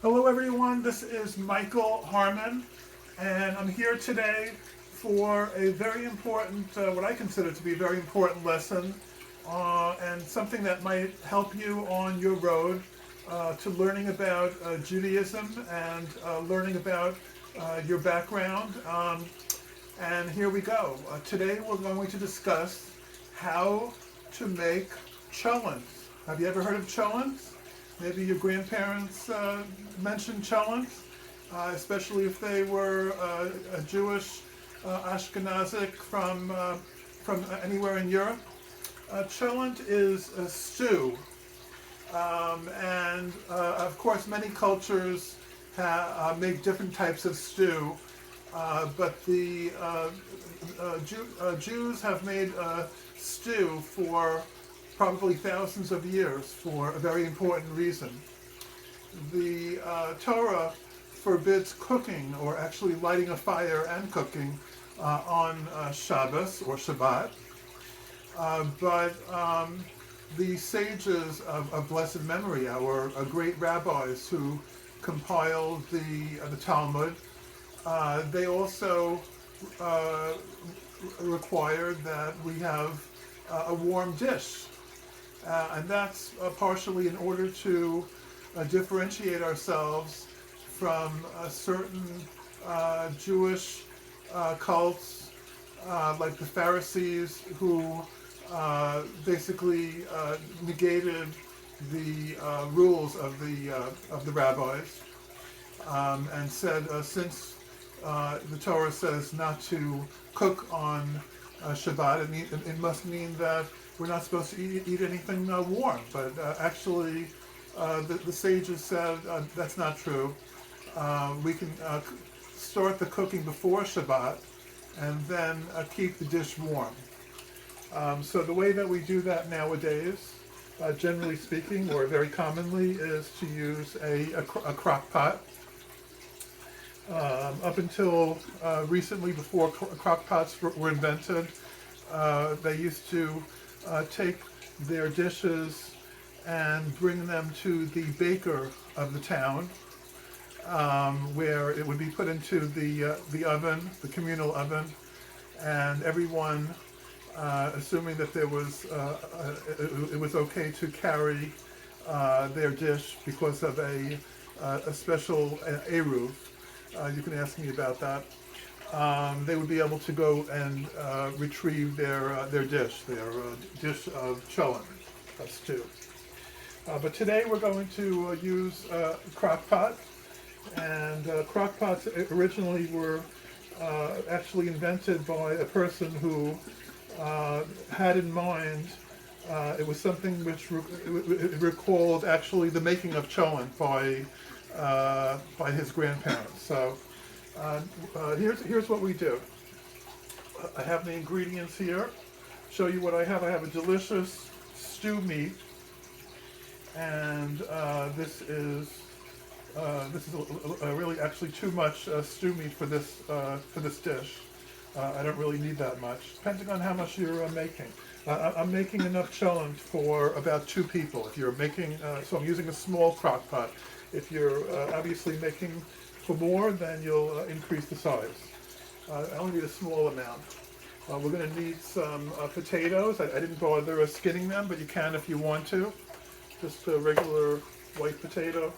Hello everyone, this is Michael Harmon, and I'm here today for a very important, what I consider to be a very important lesson, and something that might help you on your road to learning about Judaism and learning about your background. And here we go. Today we're going to discuss how to make cholent. Have you ever heard of cholent? Maybe your grandparents mentioned cholent, especially if they were a Jewish Ashkenazic from anywhere in Europe. Cholent is a stew, and of course many cultures make different types of stew, but the Jews have made stew for probably thousands of years for a very important reason. The Torah forbids cooking, or actually lighting a fire and cooking, on Shabbos or Shabbat. But the sages of blessed memory, our great rabbis who compiled the Talmud, they also required that we have a warm dish. And that's partially in order to differentiate ourselves from certain Jewish cults, like the Pharisees, who basically negated the rules of the rabbis, and said, since the Torah says not to cook on Shabbat, it must mean that we're not supposed to eat anything warm. But actually, the sages said that's not true. We can start the cooking before Shabbat and then keep the dish warm. So the way that we do that nowadays, generally speaking, or very commonly, is to use a crock pot. Up until recently, before crock pots were invented, they used to take their dishes and bring them to the baker of the town, where it would be put into the oven, the communal oven, and everyone, assuming that there was it was okay to carry their dish because of a special eruv. You can ask me about that. They would be able to go and retrieve their dish of cholent, a stew. But today we're going to use crock pot, and crock pots originally were actually invented by a person who had in mind, it was something which it recalled actually the making of cholent by his grandparents. So here's what we do. I have the ingredients here. Show you what I have. I have a delicious stew meat, and this is really actually too much stew meat for this dish. I don't really need that much, depending on how much you're making. I'm making enough cholent for about 2 people. If you're making, so I'm using a small crock pot. If you're obviously making for more, then you'll increase the size. I only need a small amount. We're going to need some potatoes. I didn't bother skinning them, but you can if you want to. Just a regular white potato.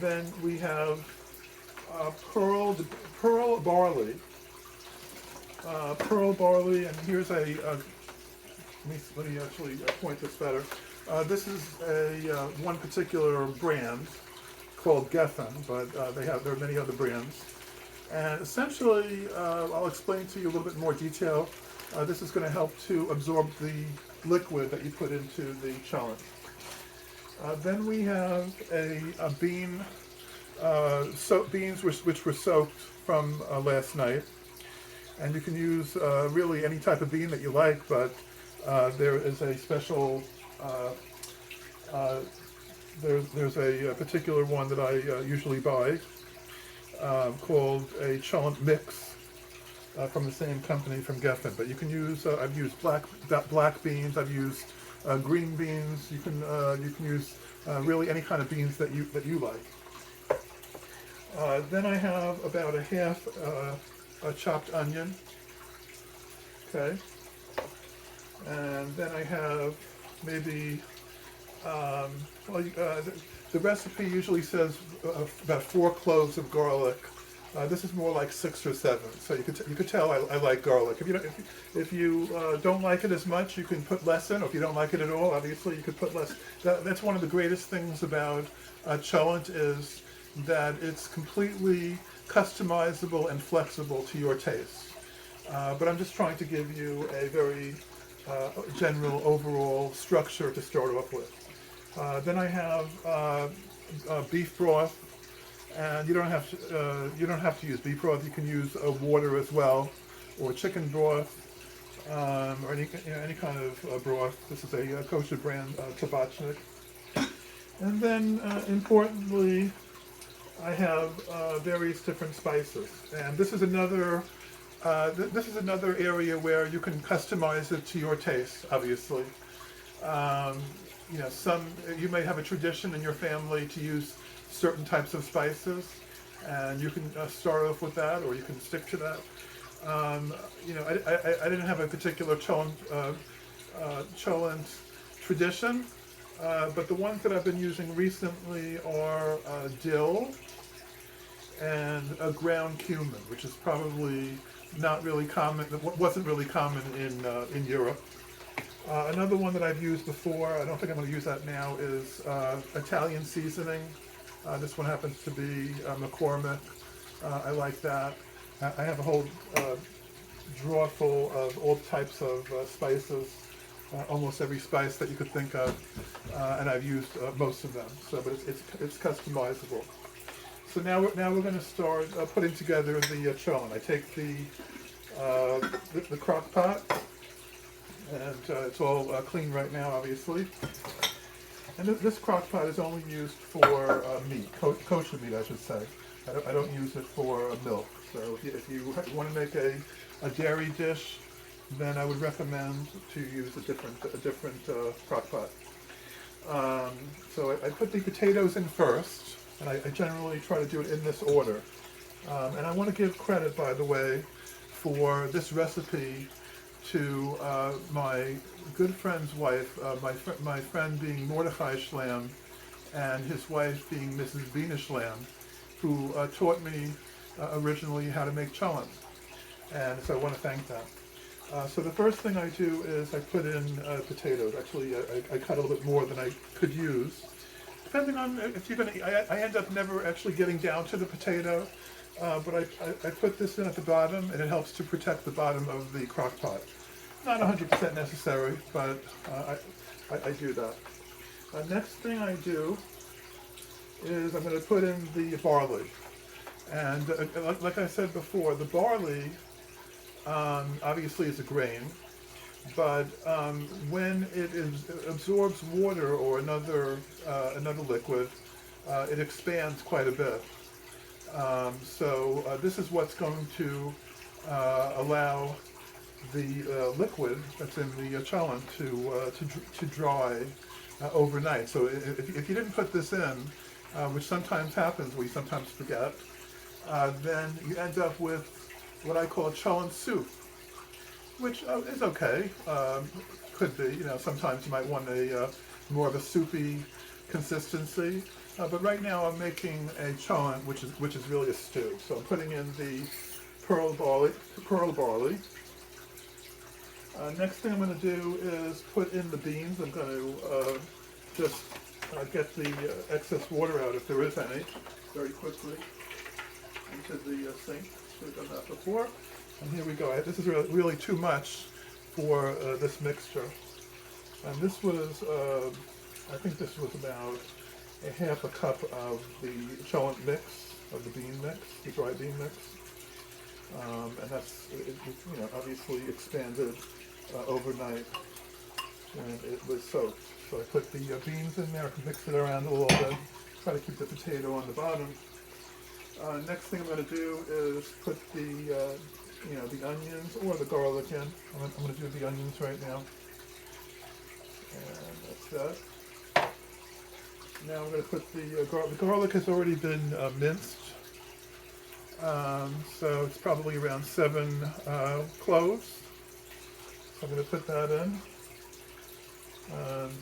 Then we have pearl barley. Pearl barley, and here's a. Let me actually point this better. This is one particular brand called Geffen, but there are many other brands. And essentially, I'll explain to you a little bit more detail. This is going to help to absorb the liquid that you put into the cholent. Then we have a bean, beans which were soaked from last night. And you can use really any type of bean that you like, but there is a special, there's a particular one that I usually buy called a Cholent mix from the same company, from Geffen. But you can use, I've used black beans, I've used green beans. You can use really any kind of beans that you like. Then I have about a half a chopped onion. Okay, and then I have maybe well, the recipe usually says about 4 cloves of garlic. This is more like 6 or 7, so you could tell I like garlic. If you don't like it as much, you can put less in. Or if you don't like it at all, obviously you could put less. That's one of the greatest things about Cholent is that it's completely customizable and flexible to your taste. But I'm just trying to give you a very general overall structure to start off with. Then I have beef broth, and you don't have to use beef broth. You can use water as well, or chicken broth, or any kind of broth. This is a kosher brand, Tabachnik. And then importantly, I have various different spices, and this is another area where you can customize it to your taste. Obviously, you may have a tradition in your family to use certain types of spices, and you can start off with that, or you can stick to that. I didn't have a particular Cholent tradition, but the ones that I've been using recently are dill and a ground cumin, which is probably not really common. Wasn't really common in Europe. Another one that I've used before, I don't think I'm going to use that now, is Italian seasoning. This one happens to be McCormick. I like that. I have a whole drawer full of all types of spices, almost every spice that you could think of, and I've used most of them. So, but it's customizable. So now we're going to start putting together the cholent. I take the crock pot, and it's all clean right now, obviously. And this crock pot is only used for meat, kosher meat, I should say. I don't use it for milk. So if you want to make a dairy dish, then I would recommend to use a different crock pot. So I put the potatoes in first, and I generally try to do it in this order. And I want to give credit, by the way, for this recipe to my good friend's wife, my friend being Mordechai Schlam, and his wife being Mrs. Bina Schlam, who taught me originally how to make cholent. And so I want to thank them. So the first thing I do is I put in potatoes. Actually, I cut a little bit more than I could use. Depending on if you're going to, I end up never actually getting down to the potato, but I put this in at the bottom, and it helps to protect the bottom of the crock pot. Not 100% necessary, but I do that. Next thing I do is I'm going to put in the barley. And like I said before, the barley obviously is a grain, but when it absorbs water or another liquid, it expands quite a bit. So this is what's going to allow the liquid that's in the cholent to dry overnight. So if you didn't put this in, which sometimes happens, we sometimes forget, then you end up with what I call cholent soup, which is okay. Could be, sometimes you might want a more of a soupy consistency. But right now I'm making a cholent, which is really a stew. So I'm putting in the pearl barley. Next thing I'm going to do is put in the beans. I'm going to just get the excess water out, if there is any, very quickly into the sink. We've done that before. And here we go. This is really too much for this mixture. And this was, I think this was about a half a cup of the cholent mix, of the bean mix, the dry bean mix. And that's, obviously expanded overnight when it was soaked. So I put the beans in there, mix it around a little bit, try to keep the potato on the bottom. Next thing I'm going to do is put the onions or the garlic in. I'm going to do the onions right now. And that's that. Now I'm going to put the garlic. The garlic has already been minced, so it's probably around 7 cloves. So I'm going to put that in.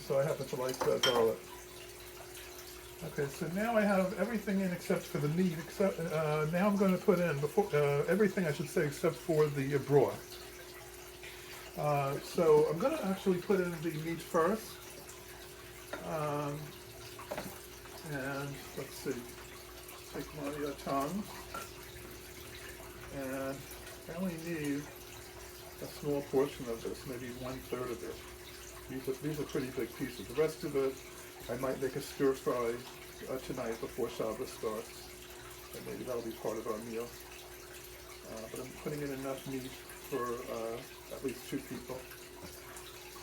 So I happen to like garlic. Okay, so now I have everything in except for the meat. Except now I'm going to put in everything, I should say, except for the broth. So I'm going to actually put in the meat first. And let's see. Take my tongs, and I only need a small portion of this, maybe 1/3 of it. These are pretty big pieces. The rest of it, I might make a stir fry tonight before Shabbos starts, and maybe that'll be part of our meal. But I'm putting in enough meat for at least 2 people.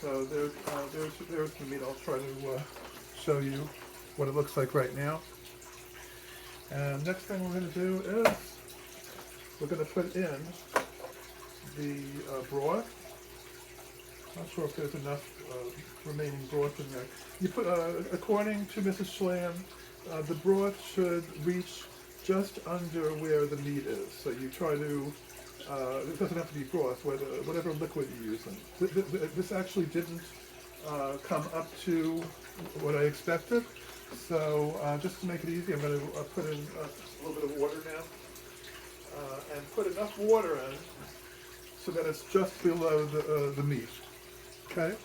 So there's the meat. I'll try to show you what it looks like right now. And next thing we're going to do is we're going to put in the broth. Not sure if there's enough remaining broth in there. You put, according to Mrs. Schlam, the broth should reach just under where the meat is. So you try to, it doesn't have to be broth, whatever liquid you're using. This actually didn't come up to what I expected. So just to make it easy, I'm going to put in a little bit of water now, and put enough water in so that it's just below the meat. Okay.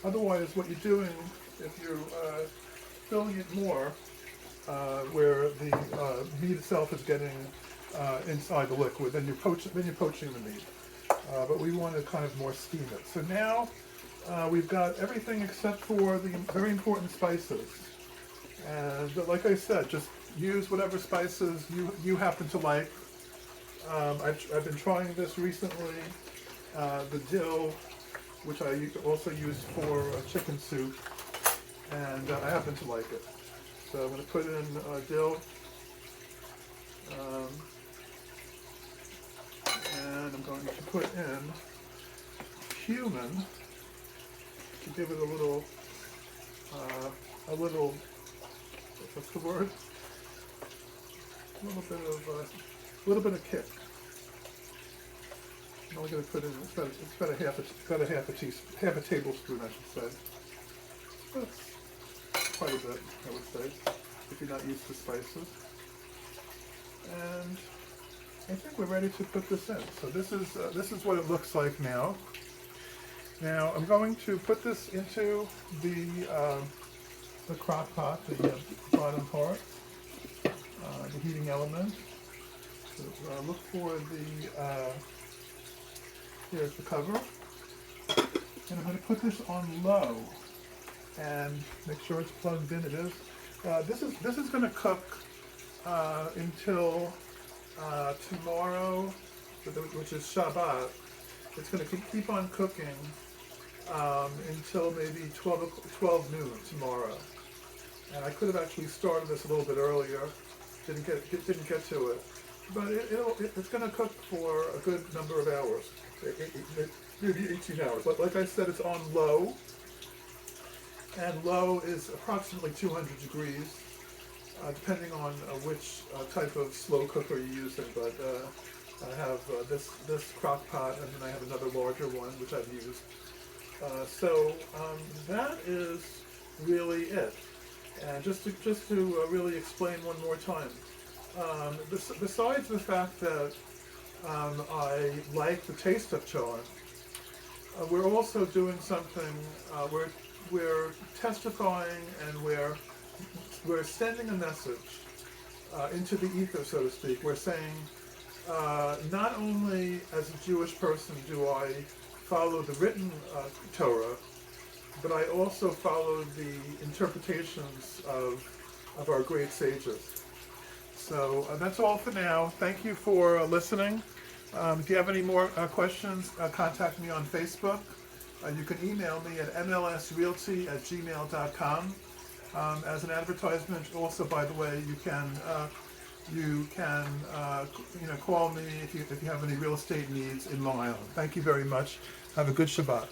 Otherwise, what you're doing, if you're filling it more, where the meat itself is getting inside the liquid, then you're poaching the meat. But we want to kind of more steam it. So now we've got everything except for the very important spices. And like I said, just use whatever spices you happen to like. I've been trying this recently, the dill, which I also use for chicken soup, and I happen to like it. So I'm going to put in dill, and I'm going to put in cumin to give it a little, what's the word? A little bit of kick. I'm only going to put in it's about half a tablespoon, I should say. That's quite a bit, I would say, if you're not used to spices. And I think we're ready to put this in. So this is what it looks like now. Now I'm going to put this into the crock pot, the bottom part, the heating element. So look for the, here's the cover. And I'm going to put this on low and make sure it's plugged in. It is. This is going to cook until tomorrow, which is Shabbat. It's going to keep on cooking until maybe 12 noon tomorrow. And I could have actually started this a little bit earlier. Didn't get to it. But it's going to cook for a good number of hours, maybe 18 hours. Like I said, it's on low, and low is approximately 200 degrees, depending on which type of slow cooker you're using. But I have this crock pot, and then I have another larger one which I've used. So that is really it. And just to really explain one more time. Besides the fact that I like the taste of cholent, we're also doing something. We're testifying, and we're sending a message into the ether, so to speak. We're saying, not only as a Jewish person do I follow the written Torah, but I also follow the interpretations of our great sages. So that's all for now. Thank you for listening. If you have any more questions, contact me on Facebook. You can email me at mlsrealty@gmail.com. As an advertisement, also, by the way, you can call me if you have any real estate needs in Long Island. Thank you very much. Have a good Shabbat.